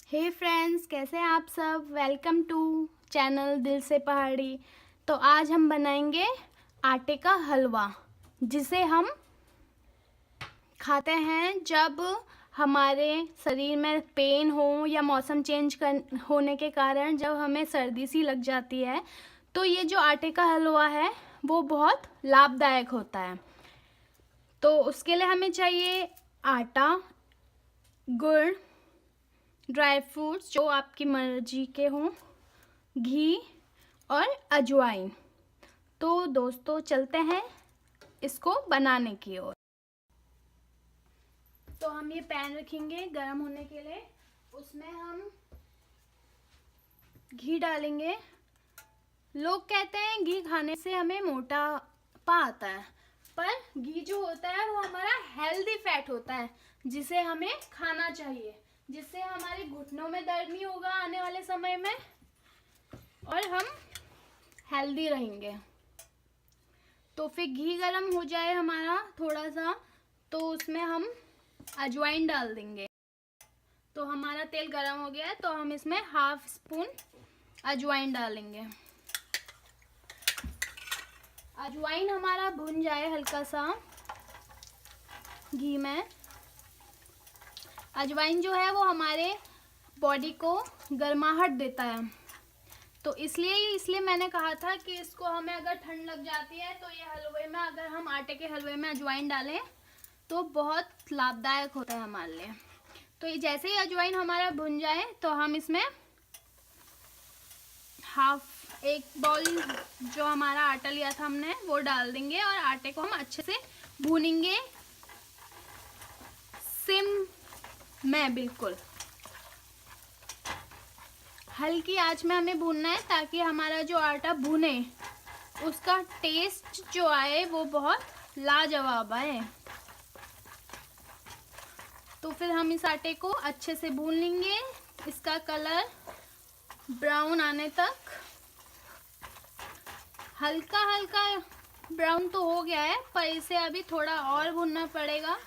हे friends, कैसे हैं आप सब। वेलकम टू चैनल दिल से पहाड़ी। तो आज हम बनाएंगे आटे का हलवा, जिसे हम खाते हैं जब हमारे शरीर में पेन हो या मौसम चेंज होने के कारण जब हमें सर्दी सी लग जाती है, तो ये जो आटे का हलवा है वो बहुत लाभदायक होता है। तो उसके लिए हमें चाहिए आटा, गुड़, ड्राई फ्रूट्स जो आपकी मर्जी के हों, घी और अजवाइन। तो दोस्तों चलते हैं इसको बनाने की ओर। तो हम ये पैन रखेंगे गर्म होने के लिए, उसमें हम घी डालेंगे। लोग कहते हैं घी खाने से हमें मोटापा आता है, पर घी जो होता है वो हमारा हेल्दी फैट होता है, जिसे हमें खाना चाहिए, जिससे हमारे घुटनों में दर्द नहीं होगा आने वाले समय में और हम हेल्दी रहेंगे। तो फिर घी गरम हो जाए हमारा थोड़ा सा, तो उसमें हम अजवाइन डाल देंगे। तो हमारा तेल गरम हो गया है, तो हम इसमें 1/2 स्पून अजवाइन डालेंगे। अजवाइन हमारा भुन जाए हल्का सा घी में। अजवाइन जो है वो हमारे बॉडी को गर्माहट देता है, तो इसलिए मैंने कहा था कि इसको हमें अगर ठंड लग जाती है तो ये हलवे में, अगर हम आटे के हलवे में अजवाइन डालें तो बहुत लाभदायक होता है हमारे लिए। तो ये जैसे ही अजवाइन हमारा भुन जाए तो हम इसमें एक बाउल जो हमारा आटा लिया था हमने वो डाल देंगे और आटे को हम अच्छे से भूनेंगे सिम में, बिल्कुल हल्की आंच में हमें भूनना है, ताकि हमारा जो आटा भुने उसका टेस्ट जो आए वो बहुत लाजवाब आए। तो फिर हम इस आटे को अच्छे से भून लेंगे, इसका कलर ब्राउन आने तक। हल्का हल्का ब्राउन तो हो गया है, पर इसे अभी थोड़ा और भूनना पड़ेगा।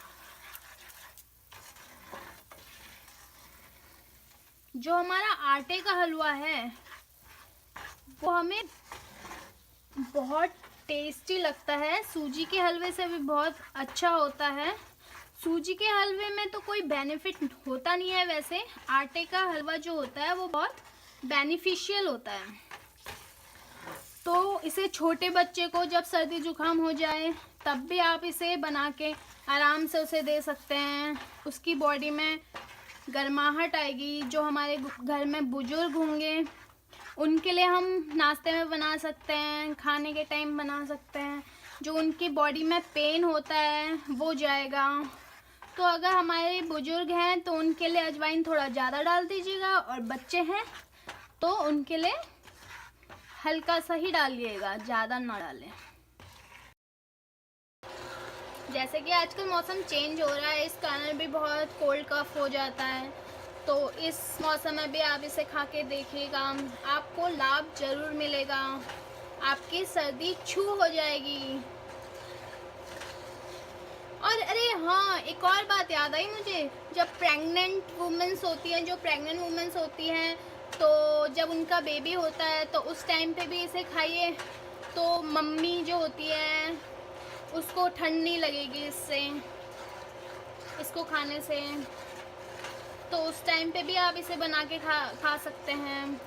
जो हमारा आटे का हलवा है वो हमें बहुत टेस्टी लगता है, सूजी के हलवे से भी बहुत अच्छा होता है। सूजी के हलवे में तो कोई बेनिफिट होता नहीं है, वैसे आटे का हलवा जो होता है वो बहुत बेनिफिशियल होता है। तो इसे छोटे बच्चे को जब सर्दी जुकाम हो जाए तब भी आप इसे बना के आराम से उसे दे सकते हैं, उसकी बॉडी में गर्माहट आएगी। जो हमारे घर में बुजुर्ग होंगे उनके लिए हम नाश्ते में बना सकते हैं, खाने के टाइम बना सकते हैं। जो उनकी बॉडी में पेन होता है वो जाएगा। तो अगर हमारे बुजुर्ग हैं तो उनके लिए अजवाइन थोड़ा ज़्यादा डाल दीजिएगा, और बच्चे हैं तो उनके लिए हल्का सा ही डालिएगा, ज़्यादा ना डालें। जैसे कि आजकल मौसम चेंज हो रहा है, इस कारण भी बहुत कोल्ड कफ हो जाता है, तो इस मौसम में भी आप इसे खा के देखिएगा, आपको लाभ जरूर मिलेगा, आपकी सर्दी छू हो जाएगी। और अरे हाँ, एक और बात याद आई मुझे, जब प्रेग्नेंट वुमेन्स होती हैं तो जब उनका बेबी होता है तो उस टाइम पे भी इसे खाइए, तो मम्मी जो होती है उसको ठंड नहीं लगेगी इसको खाने से। तो उस टाइम पे भी आप इसे बना के खा सकते हैं।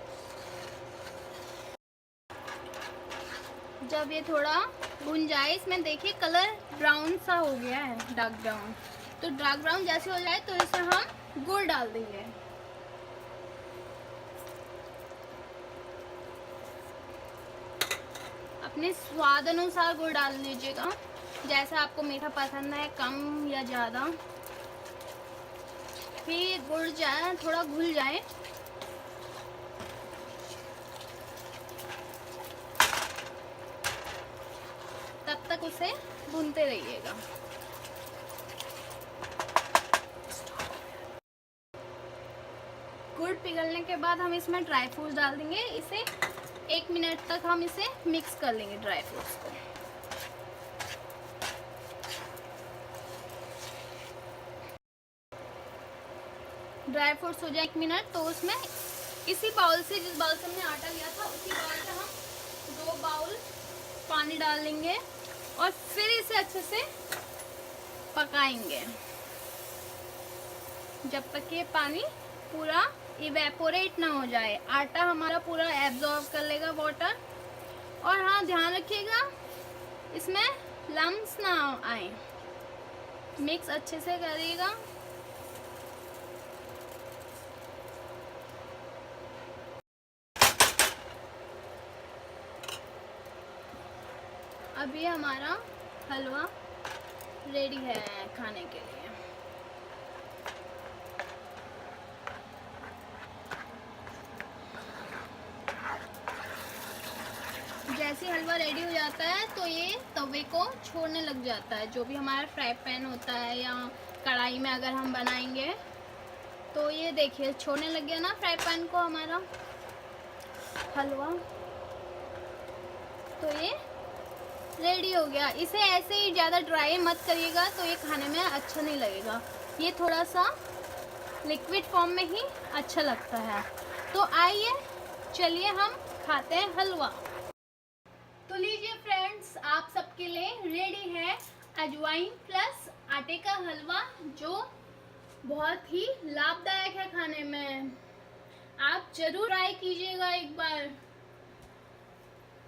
जब ये थोड़ा भुन जाए, इसमें देखिए कलर ब्राउन सा हो गया है, डार्क ब्राउन। तो डार्क ब्राउन जैसे हो जाए तो इसमें हम गुड़ डाल देंगे। अपने स्वाद अनुसार गुड़ डाल लीजिएगा, जैसा आपको मीठा पसंद है, कम या ज़्यादा। फिर गुड़ जाए थोड़ा घुल जाए तब तक उसे भूनते रहिएगा। गुड़ पिघलने के बाद हम इसमें ड्राई फ्रूट्स डाल देंगे। इसे 1 मिनट तक हम इसे मिक्स कर लेंगे ड्राई फ्रूट्स को। ड्राई फ्रूट्स हो जाए 1 मिनट, तो उसमें इसी बाउल से, जिस बाउल से हमने आटा लिया था, उसी बाउल से हम 2 बाउल पानी डाल लेंगे और फिर इसे अच्छे से पकाएंगे जब तक ये पानी पूरा इवेपोरेट ना हो जाए। आटा हमारा पूरा एब्जॉर्ब कर लेगा वाटर। और हाँ, ध्यान रखिएगा इसमें लम्स ना आए। मिक्स अच्छे से करिएगा। अब ये हमारा हलवा रेडी है खाने के लिए। जैसे हलवा रेडी हो जाता है तो ये तवे को छोड़ने लग जाता है। जो भी हमारा फ्राई पैन होता है या कढ़ाई में अगर हम बनाएंगे तो ये देखिए छोड़ने लग गया ना फ्राई पैन को हमारा हलवा। तो ये रेडी हो गया। इसे ऐसे ही ज़्यादा ड्राई मत करिएगा, तो ये खाने में अच्छा नहीं लगेगा। ये थोड़ा सा लिक्विड फॉर्म में ही अच्छा लगता है। तो आइए चलिए हम खाते हैं हलवा। तो लीजिए फ्रेंड्स, आप सबके लिए रेडी है अजवाइन प्लस आटे का हलवा, जो बहुत ही लाभदायक है खाने में। आप जरूर ट्राई कीजिएगा एक बार।